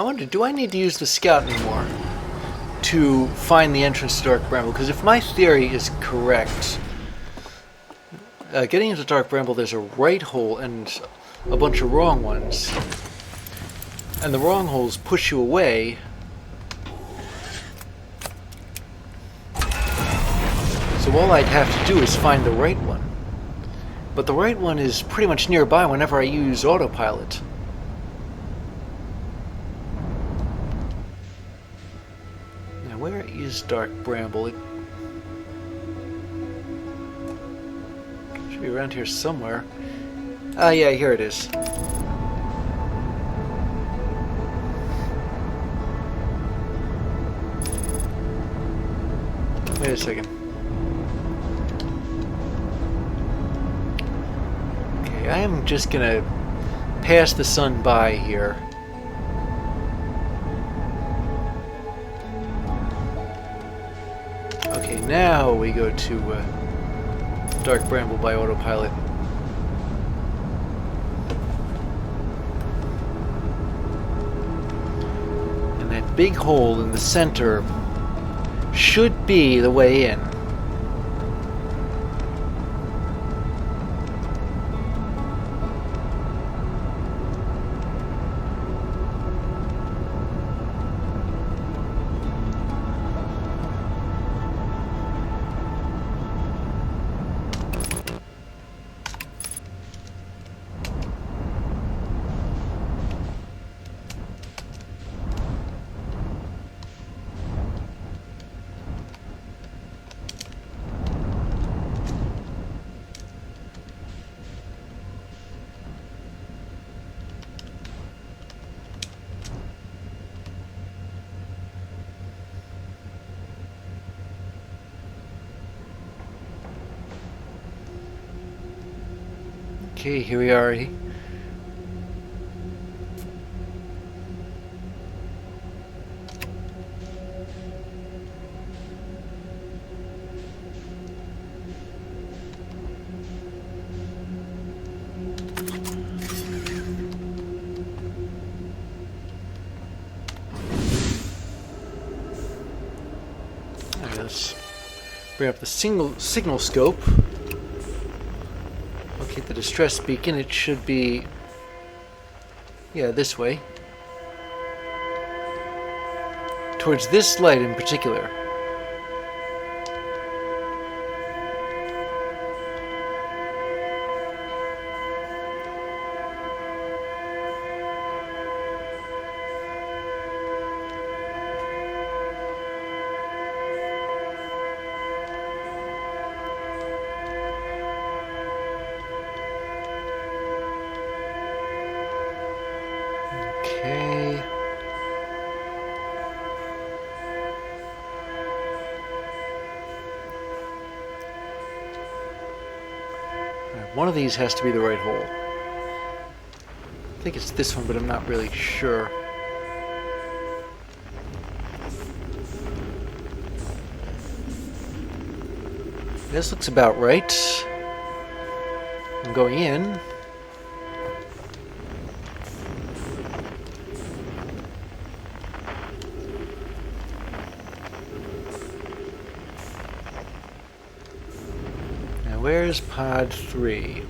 I wonder, do I need to use the scout anymore to find the entrance to Dark Bramble? Because if my theory is correct, getting into Dark Bramble, there's a right hole and a bunch of wrong ones. And the wrong holes push you away. So all I'd have to do is find the right one. But the right one is pretty much nearby whenever I use autopilot. Now where is Dark Bramble? It should be around here somewhere. Ah, yeah, here it is. Wait a second. Okay, I am just gonna pass the sun by here. Okay, now we go to Dark Bramble by autopilot. And that big hole in the center should be the way in. Okay, here we are. Let's bring up the signal scope. Locate the distress beacon. It should be, yeah, this way. Towards this light in particular. Okay. Alright, one of these has to be the right hole. I think it's this one, but I'm not really sure. This looks about right. I'm going in. Where's pod 3?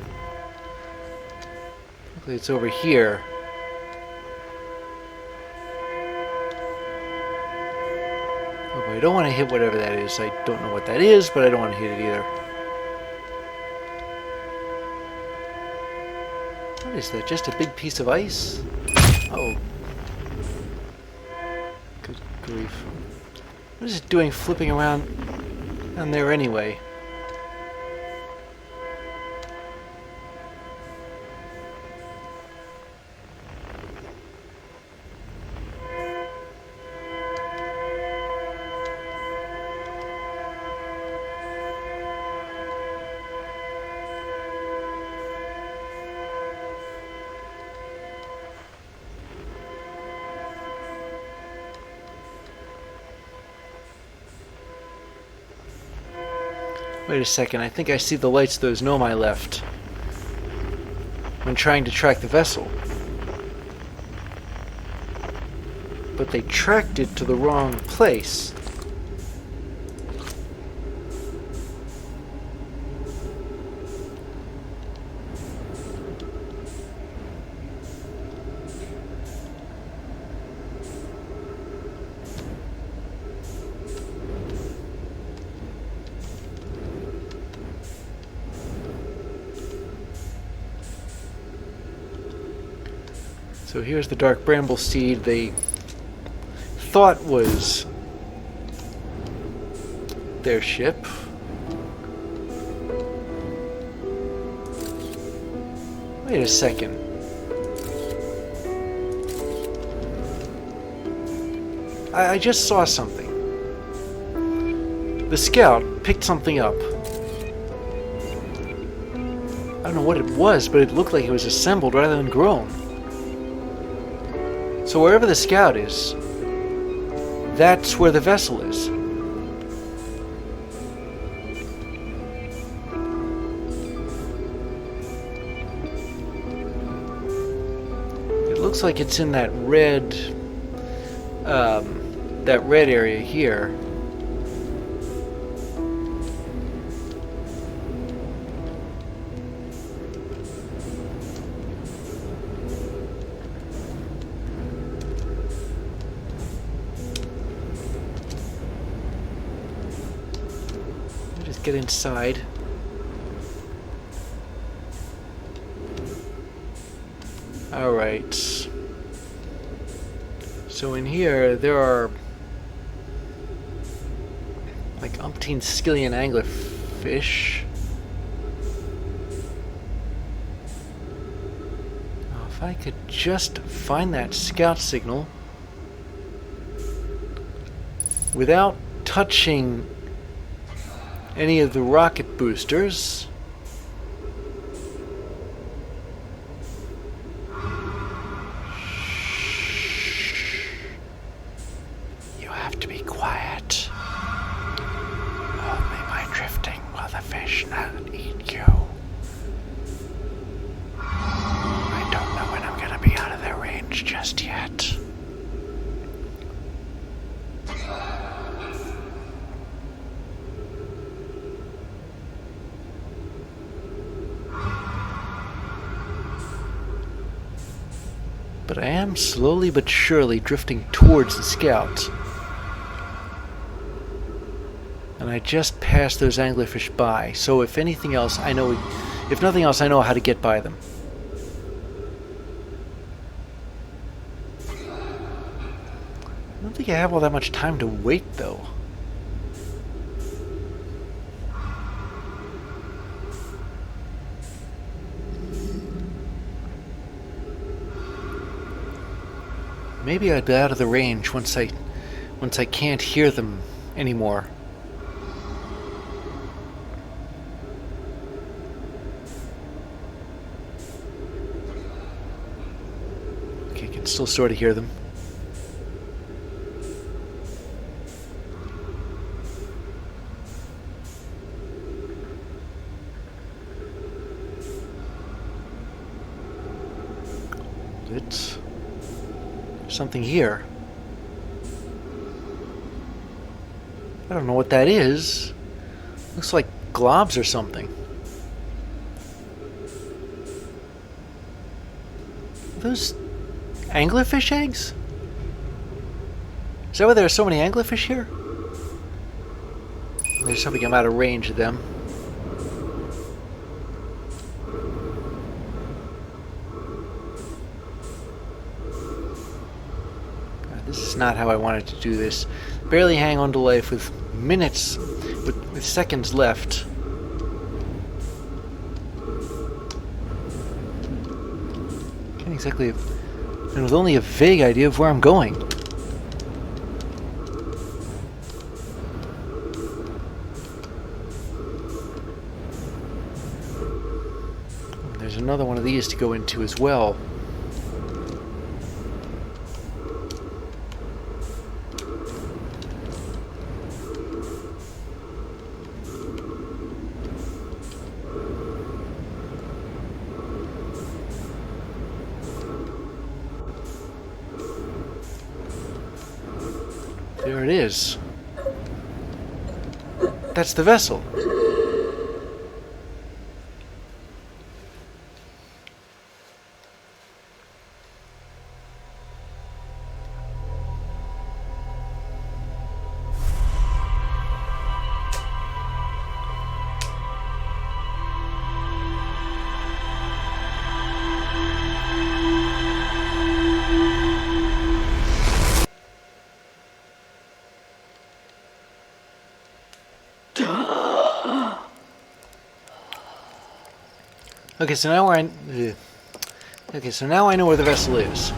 Hopefully it's over here. Oh boy, I don't want to hit whatever that is. I don't know what that is, but I don't want to hit it either. What is that? Just a big piece of ice? Oh. Good grief. What is it doing flipping around down there anyway? Wait a second, I think I see the lights of those Nomai left when trying to track the vessel. but they tracked it to the wrong place. So here's the dark bramble seed they thought was their ship. Wait a second. I just saw something. The scout picked something up. I don't know what it was, but it looked like it was assembled rather than grown. So wherever the scout is, that's where the vessel is. It looks like it's in that red area here. Get inside. Alright. So in here, there are like umpteen skillion anglerfish. Oh, if I could just find that scout signal without touching any of the rocket boosters. You have to be quiet. Only by drifting will the fish not eat you. I don't know when I'm gonna be out of their range just yet. But I am slowly but surely drifting towards the scout. And I just passed those anglerfish by, so if anything else, I know, if nothing else, I know how to get by them. I don't think I have all that much time to wait, though. Maybe I'd be out of the range once I can't hear them anymore. Okay, I can still sort of hear them. It's something here. I don't know what that is. Looks like globs or something. Are those anglerfish eggs? Is that why there are so many anglerfish here? There's something, I'm out of range of them. This is not how I wanted to do this. Barely hang on to life with minutes, with seconds left. Can't exactly, and with only a vague idea of where I'm going. There's another one of these to go into as well. There it is. That's the vessel. Okay, so now I know where the vessel is.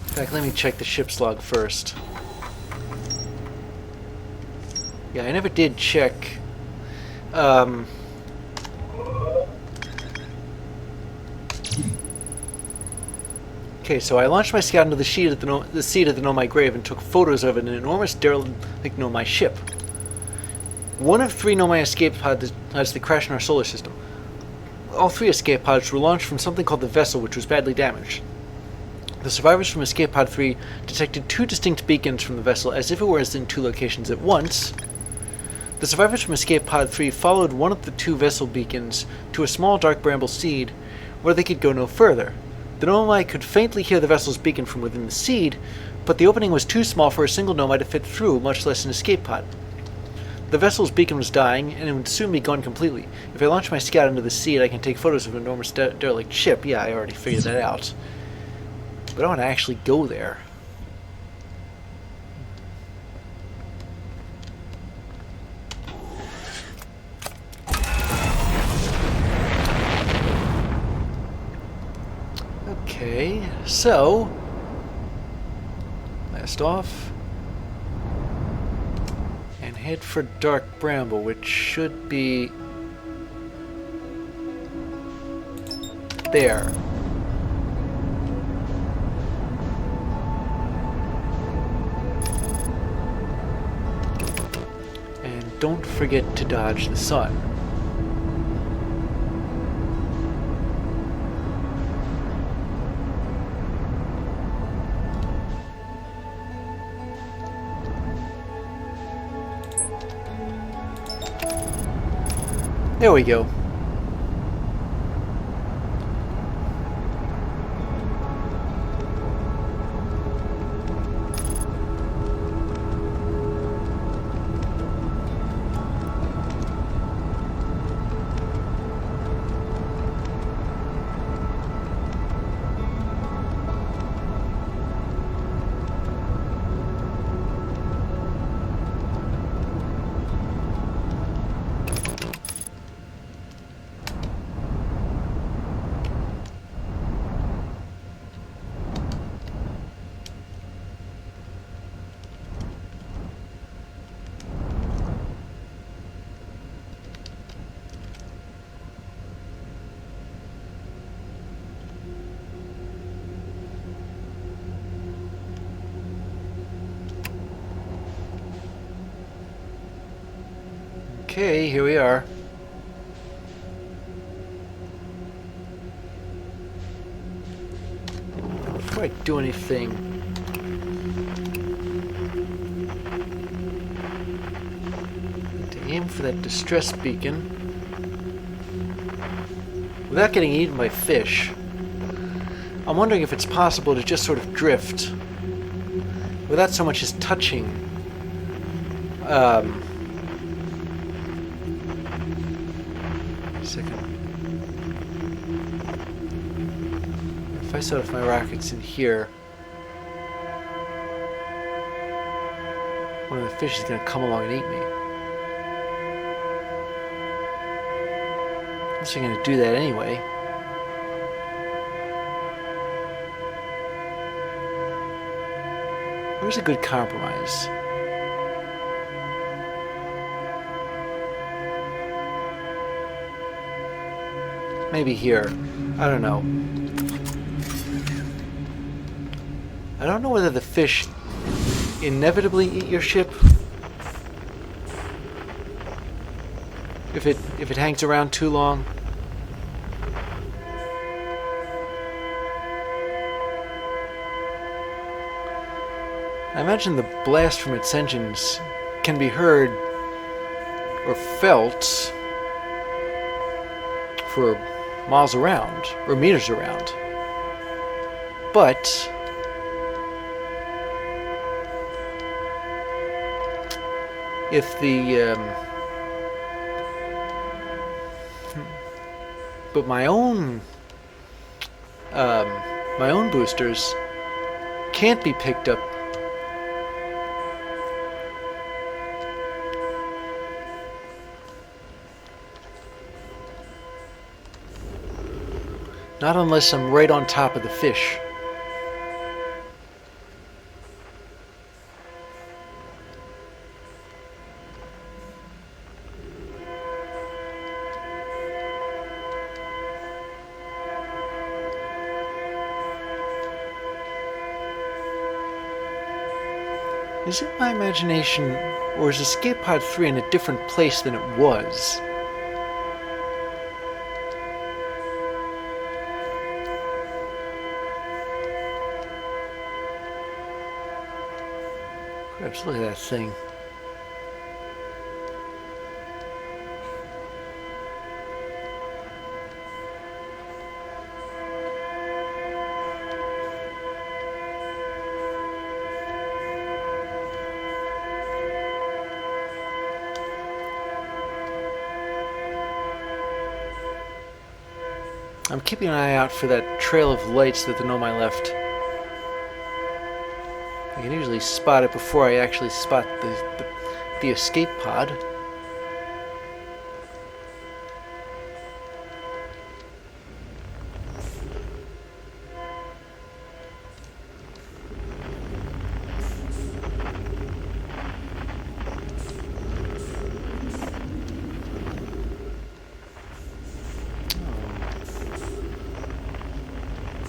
In fact, let me check the ship's log first. Yeah, I never did check. Okay, so I launched my scout into the seat of the Nomai grave and took photos of an enormous derelict Nomai ship. One of 3 Nomai escape pods has the crash in our solar system. All 3 escape pods were launched from something called the vessel, which was badly damaged. The survivors from Escape Pod 3 detected 2 distinct beacons from the vessel as if it was in 2 locations at once. The survivors from Escape Pod 3 followed one of the 2 vessel beacons to a small dark bramble seed where they could go no further. The Nomai could faintly hear the vessel's beacon from within the seed, but the opening was too small for a single Nomai to fit through, much less an escape pod. The vessel's beacon was dying, and it would soon be gone completely. If I launch my scout into the seed, I can take photos of an enormous derelict ship. Yeah, I already figured that out. But I want to actually go there. Okay, so blast off and head for Dark Bramble, which should be there. And don't forget to dodge the sun. There we go. Okay, here we are. Before I do anything, to aim for that distress beacon without getting eaten by fish. I'm wondering if it's possible to just sort of drift without so much as touching If I set off my rockets in here, one of the fish is going to come along and eat me. I'm just going to do that anyway. Where's a good compromise? Maybe here. I don't know. I don't know whether the fish inevitably eat your ship if it hangs around too long. I imagine the blast from its engines can be heard or felt for miles around or meters around. But if the but my own boosters can't be picked up. Not unless I'm right on top of the fish. Is it my imagination, or is Escape Pod 3 in a different place than it was? Crabs, look at that thing. I'm keeping an eye out for that trail of lights that the Nomai left. I can usually spot it before I actually spot the escape pod.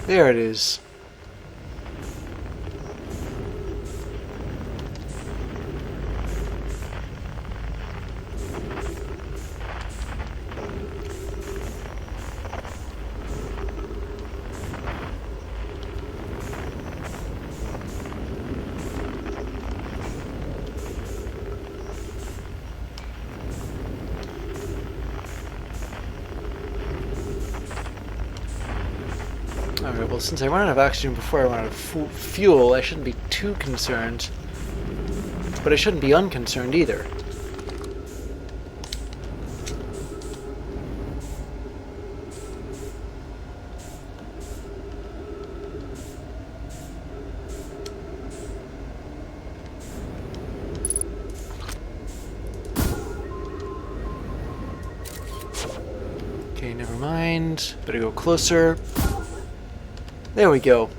There it is. Alright, well, since I run out of oxygen before I run out of fuel, I shouldn't be too concerned. But I shouldn't be unconcerned either. Okay, never mind. Better go closer. There we go.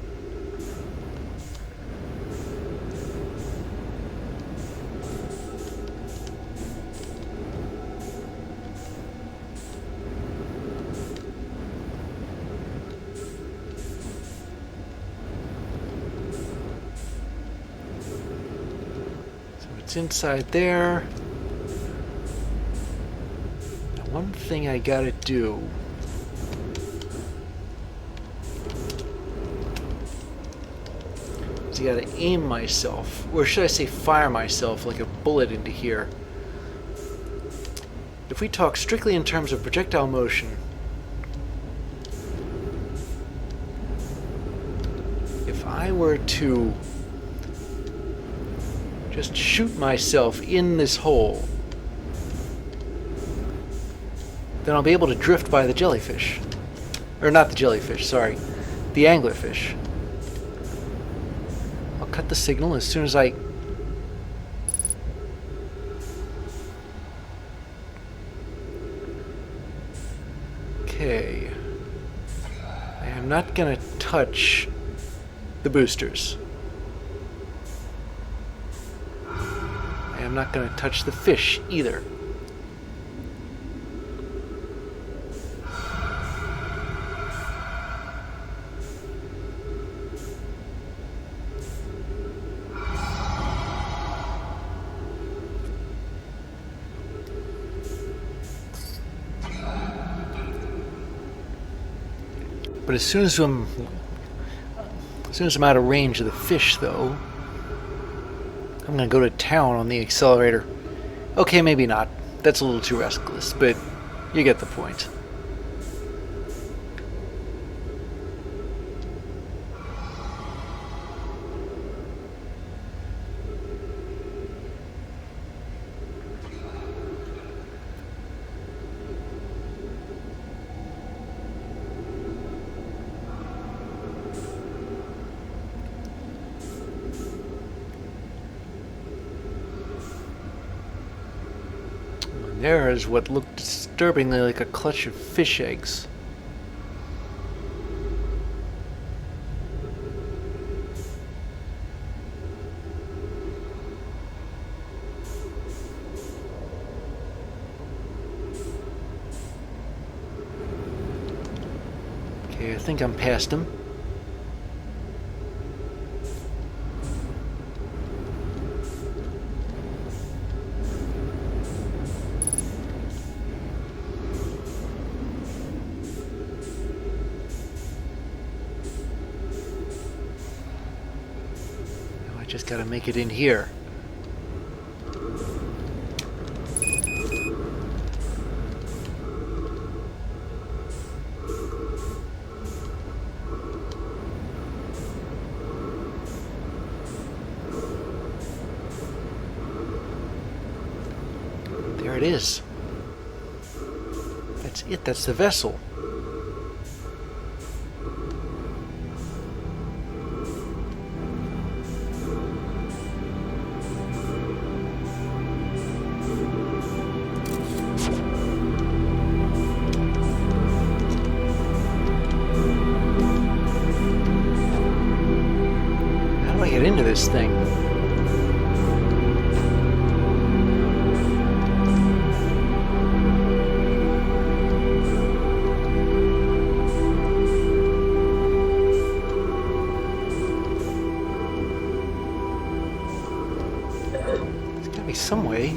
So it's inside there. Now, one thing I gotta do. I gotta aim myself, or should I say fire myself like a bullet into here. If we talk strictly in terms of projectile motion, if I were to just shoot myself in this hole, then I'll be able to drift by the jellyfish. Or not the jellyfish, sorry. The anglerfish. Cut the signal as soon as I... Okay. I am not gonna touch the boosters. I am not gonna touch the fish either. But as soon as I'm out of range of the fish, though, I'm gonna go to town on the accelerator. Okay, maybe not. That's a little too reckless, but you get the point. There is what looked disturbingly like a clutch of fish eggs. Okay, I think I'm past them. Just gotta make it in here. There it is. That's it, that's the vessel. Get into this thing. There's gotta be some way.